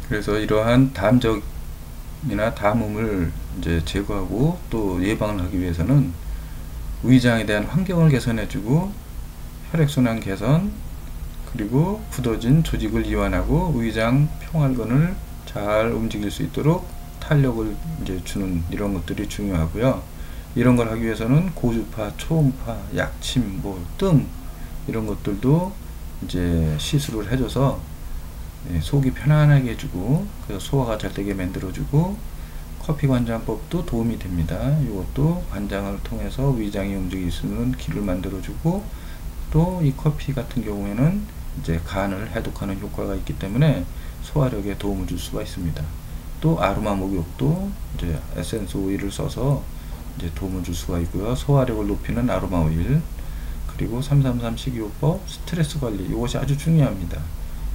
그래서 이러한 담적이나 담음을 이제 제거하고 또 예방을 하기 위해서는 위장에 대한 환경을 개선해주고 혈액순환 개선, 그리고 굳어진 조직을 이완하고 위장 평활근을 잘 움직일 수 있도록 탄력을 이제 주는 이런 것들이 중요하고요. 이런 걸 하기 위해서는 고주파, 초음파, 약침, 등 이런 것들도 이제 시술을 해줘서 속이 편안하게 해주고 소화가 잘 되게 만들어주고, 커피 관장법도 도움이 됩니다. 이것도 관장을 통해서 위장이 움직일 수 있는 길을 만들어주고, 또 이 커피 같은 경우에는 이제 간을 해독하는 효과가 있기 때문에 소화력에 도움을 줄 수가 있습니다. 또 아로마 목욕도 이제 에센스 오일을 써서 이제 도움을 줄 수가 있고요. 소화력을 높이는 아로마 오일, 그리고 333 식이요법, 스트레스 관리, 이것이 아주 중요합니다.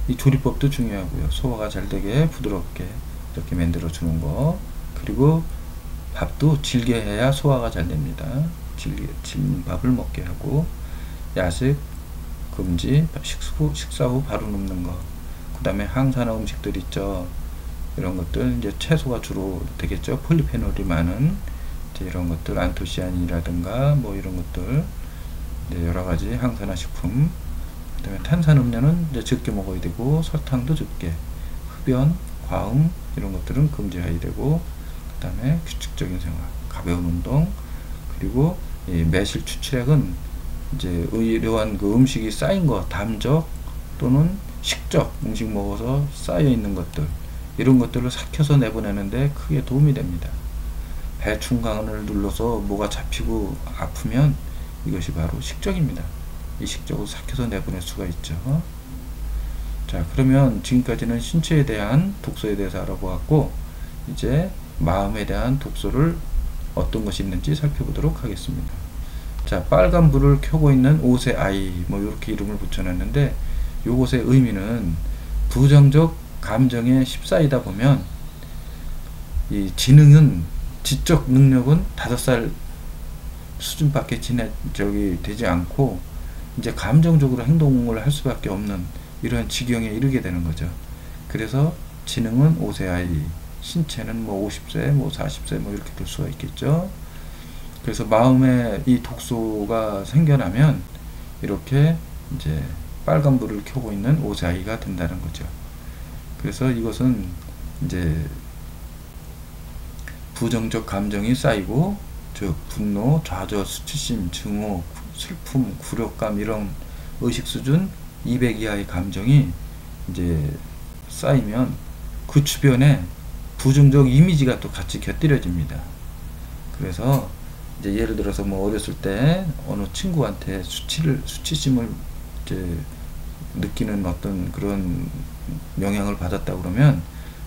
이 조리법도 중요하고요. 소화가 잘 되게 부드럽게 이렇게 만들어 주는 거, 그리고 밥도 질게 해야 소화가 잘 됩니다. 질긴 밥을 먹게 하고, 야식 금지, 식사 후 바로 눕는 거, 그 다음에 항산화 음식들 있죠. 이런 것들 이제 채소가 주로 되겠죠. 폴리페놀이 많은 이제 이런 것들, 안토시아닌이라든가 이런 것들, 이제 여러 가지 항산화 식품, 그 다음에 탄산음료는 이제 적게 먹어야 되고, 설탕도 적게, 흡연, 과음 이런 것들은 금지해야 되고, 그 다음에 규칙적인 생활, 가벼운 운동, 그리고 이 매실 추출액은 이제 이러한 그 음식이 쌓인 거, 담적 또는 식적 음식 먹어서 쌓여 있는 것들, 이런 것들을 삭혀서 내보내는데 크게 도움이 됩니다. 배충관을 눌러서 뭐가 잡히고 아프면 이것이 바로 식적입니다. 이 식적을 삭혀서 내보낼 수가 있죠. 자, 그러면 지금까지는 신체에 대한 독소에 대해서 알아보았고, 이제 마음에 대한 독소를 어떤 것이 있는지 살펴보도록 하겠습니다. 자, 빨간 불을 켜고 있는 5세 아이, 이렇게 이름을 붙여놨는데, 요것의 의미는 부정적 감정에 휩싸이다 보면 이 지적 능력은 5살 수준밖에 되지 않고 이제 감정적으로 행동을 할 수밖에 없는 이런 지경에 이르게 되는 거죠. 그래서 지능은 5세 아이, 신체는 50세, 40세 이렇게 될 수가 있겠죠. 그래서 마음에 이 독소가 생겨나면 이렇게 이제 빨간불을 켜고 있는 5세 아이가 된다는 거죠. 그래서 이것은 이제 부정적 감정이 쌓이고, 즉 분노, 좌절, 수치심, 증오, 슬픔, 굴욕감 이런 의식 수준 200 이하의 감정이 이제 쌓이면 그 주변에 부정적 이미지가 또 같이 곁들여집니다. 그래서 이제 예를 들어서 어렸을 때 어느 친구한테 수치심을 이제 느끼는 어떤 그런 영향을 받았다 그러면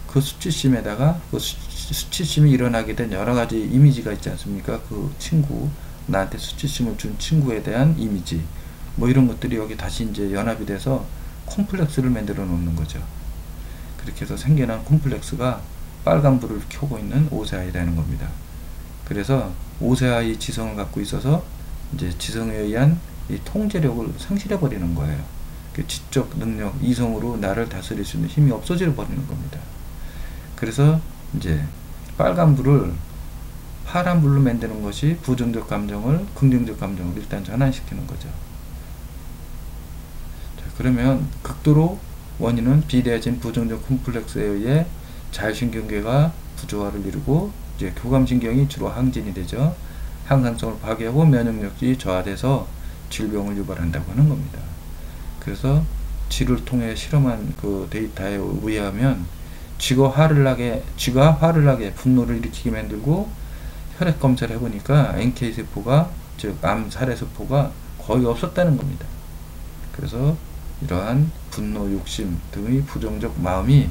그 수치심에다가 그 수치심이 일어나게 된 여러 가지 이미지가 있지 않습니까? 그 친구, 나한테 수치심을 준 친구에 대한 이미지, 이런 것들이 여기 다시 이제 연합이 돼서 콤플렉스를 만들어 놓는 거죠. 그렇게 해서 생겨난 콤플렉스가 빨간불을 켜고 있는 5세 아이라는 겁니다. 그래서 5세 아이 지성을 갖고 있어서 이제 지성에 의한 이 통제력을 상실해 버리는 거예요. 그 지적 능력, 이성으로 나를 다스릴 수 있는 힘이 없어져 버리는 겁니다. 그래서 이제 빨간불을 파란불로 만드는 것이 부정적 감정을 긍정적 감정으로 일단 전환시키는 거죠. 자, 그러면 극도로 원인은 비대해진 부정적 콤플렉스에 의해 자율신경계가 부조화를 이루고 이제 교감신경이 주로 항진이 되죠. 항상성을 파괴하고 면역력이 저하돼서 질병을 유발한다고 하는 겁니다. 그래서 쥐를 통해 실험한 그 데이터에 의하면 쥐가 화를 나게 분노를 일으키게 만들고 혈액 검사를 해보니까 NK세포가, 즉 암살해세포가 거의 없었다는 겁니다. 그래서 이러한 분노, 욕심 등의 부정적 마음이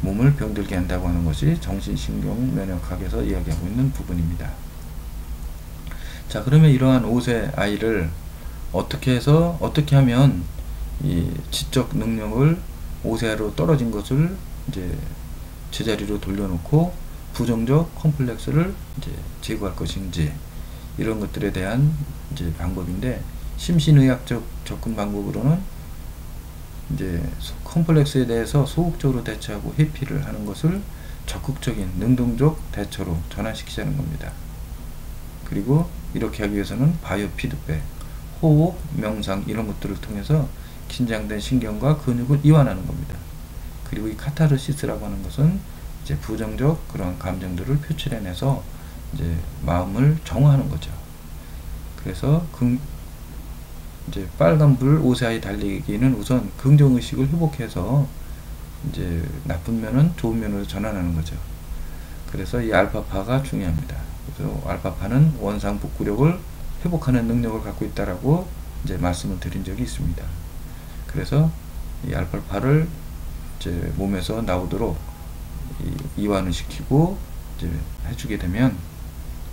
몸을 병들게 한다고 하는 것이 정신신경면역학에서 이야기하고 있는 부분입니다. 자, 그러면 이러한 5세 아이를 어떻게 하면 이 지적 능력을 5세로 떨어진 것을 이제 제자리로 돌려놓고 부정적 컴플렉스를 이제 제거할 것인지, 이런 것들에 대한 이제 방법인데, 심신의학적 접근 방법으로는 이제 컴플렉스에 대해서 소극적으로 대처하고 회피를 하는 것을 적극적인 능동적 대처로 전환시키자는 겁니다. 그리고 이렇게 하기 위해서는 바이오 피드백, 호흡, 명상 이런 것들을 통해서 긴장된 신경과 근육을 이완하는 겁니다. 그리고 이 카타르시스라고 하는 것은 이제 부정적 그런 감정들을 표출해내서 이제 마음을 정화하는 거죠. 그래서 이제 빨간불 5세 달리기는 우선 긍정의식을 회복해서 이제 나쁜 면은 좋은 면으로 전환하는 거죠. 그래서 이 알파파가 중요합니다. 그래서 알파파는 원상 복구력을 회복하는 능력을 갖고 있다라고 이제 말씀을 드린 적이 있습니다. 그래서 이 알파파를 이제 몸에서 나오도록 이완을 시키고 이제 해주게 되면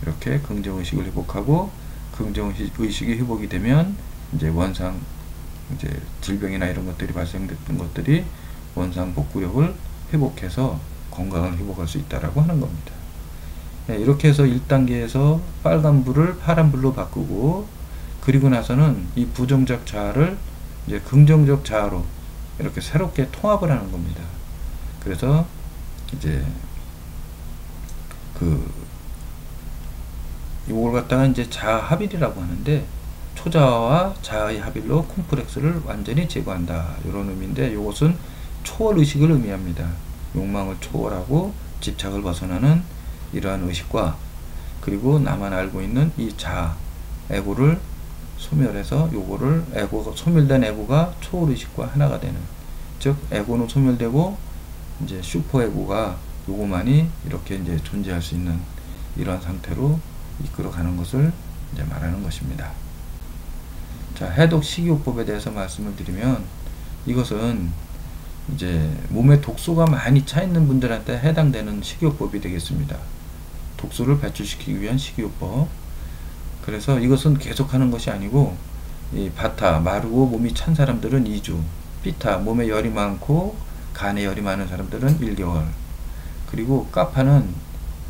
이렇게 긍정의식을 회복하고 긍정의식이 회복이 되면 이제 원상 이제 질병이나 이런 것들이 발생됐던 것들이 원상 복구력을 회복해서 건강을 회복할 수 있다라고 하는 겁니다. 네, 이렇게 해서 1단계에서 빨간불을 파란불로 바꾸고 그리고 나서는 이 부정적 자아를 이제 긍정적 자아로 이렇게 새롭게 통합을 하는 겁니다. 그래서 이제 이걸 갖다가 이제 자아 합일이라고 하는데 초자아와 자아의 합일로 콤플렉스를 완전히 제거한다 이런 의미인데 이것은 초월 의식을 의미합니다. 욕망을 초월하고 집착을 벗어나는 이러한 의식과 그리고 나만 알고 있는 이 자아 에고를 소멸해서 요거를 소멸된 에고가 초월 의식과 하나가 되는, 즉 에고는 소멸되고 이제 슈퍼 에고가 요거만이 이렇게 이제 존재할 수 있는 이러한 상태로 이끌어가는 것을 이제 말하는 것입니다. 자, 해독 식이요법에 대해서 말씀을 드리면 이것은 이제 몸에 독소가 많이 차 있는 분들한테 해당되는 식이요법이 되겠습니다. 독소를 배출시키기 위한 식이요법. 그래서 이것은 계속하는 것이 아니고 이 바타 마르고 몸이 찬 사람들은 2주, 피타 몸에 열이 많고 간에 열이 많은 사람들은 1개월, 그리고 까파는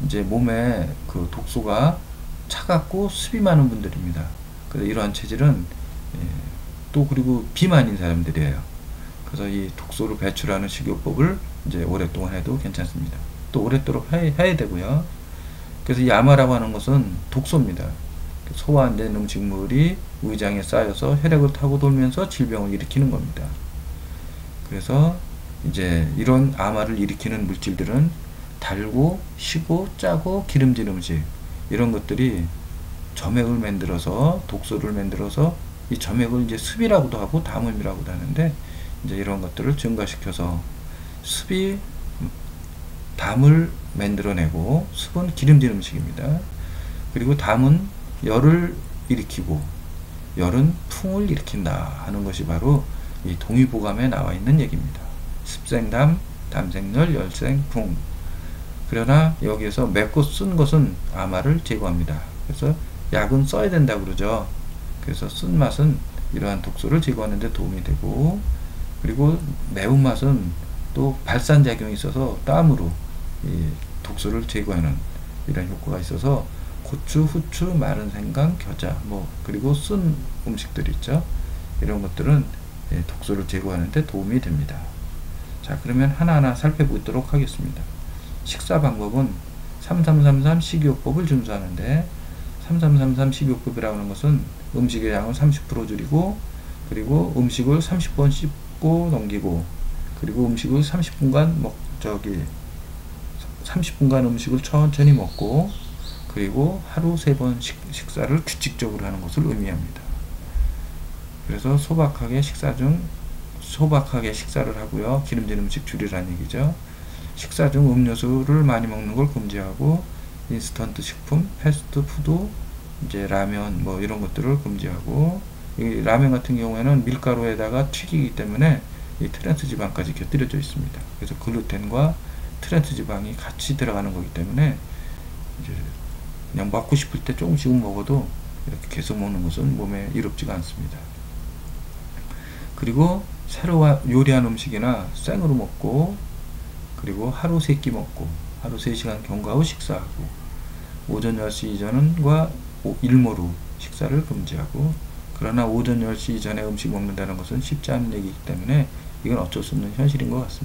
이제 몸에 그 독소가 차갑고 습이 많은 분들입니다. 그래서 이러한 체질은 또 그리고 비만인 사람들이에요. 그래서 이 독소를 배출하는 식이요법을 이제 오랫동안 해도 괜찮습니다. 또 오랫도록 해야 되고요. 그래서 이 아마라고 하는 것은 독소입니다. 소화 안 된 음식물이 위장에 쌓여서 혈액을 타고 돌면서 질병을 일으키는 겁니다. 그래서 이제 이런 아마를 일으키는 물질들은 달고 시고 짜고 기름진 음식 이런 것들이 점액을 만들어서 독소를 만들어서 이 점액을 이제 습이라고도 하고 담음이라고도 하는데 이제 이런 것들을 증가시켜서 습이 담을 만들어내고 습은 기름진 음식입니다. 그리고 담은 열을 일으키고 열은 풍을 일으킨다 하는 것이 바로 이 동의보감에 나와 있는 얘기입니다. 습생담, 담생열, 열생, 풍. 그러나 여기에서 맵고 쓴 것은 아마를 제거합니다. 그래서 약은 써야 된다고 그러죠. 그래서 쓴맛은 이러한 독소를 제거하는 데 도움이 되고, 그리고 매운맛은 또 발산작용이 있어서 땀으로 이 독소를 제거하는 이런 효과가 있어서 고추, 후추, 마른 생강, 겨자, 그리고 쓴 음식들 있죠. 이런 것들은 독소를 제거하는 데 도움이 됩니다. 자, 그러면 하나하나 살펴보도록 하겠습니다. 식사 방법은 3333 식이요법을 준수하는데, 3333 식이요법이라고 하는 것은 음식의 양을 30% 줄이고, 그리고 음식을 30번 씹고 넘기고, 그리고 음식을 30분간 30분간 음식을 천천히 먹고, 그리고 하루 3번 식사를 규칙적으로 하는 것을 의미합니다. 그래서 소박하게 식사를 하고요. 기름진 음식 줄이라는 얘기죠. 식사 중 음료수를 많이 먹는 걸 금지하고, 인스턴트 식품, 패스트푸드, 이제 라면 이런 것들을 금지하고, 이 라면 같은 경우에는 밀가루에다가 튀기기 때문에 이 트랜스 지방까지 곁들여져 있습니다. 그래서 글루텐과 트랜스 지방이 같이 들어가는 거기 때문에 이제 그냥 먹고 싶을 때 조금씩은 먹어도 이렇게 계속 먹는 것은 몸에 이롭지가 않습니다. 그리고 새로 요리한 음식이나 생으로 먹고, 그리고 하루 3끼 먹고, 하루 3시간 경과 후 식사하고, 오전 10시 이전과 일모로 식사를 금지하고, 그러나 오전 10시 이전에 음식 먹는다는 것은 쉽지 않은 얘기이기 때문에 이건 어쩔 수 없는 현실인 것 같습니다.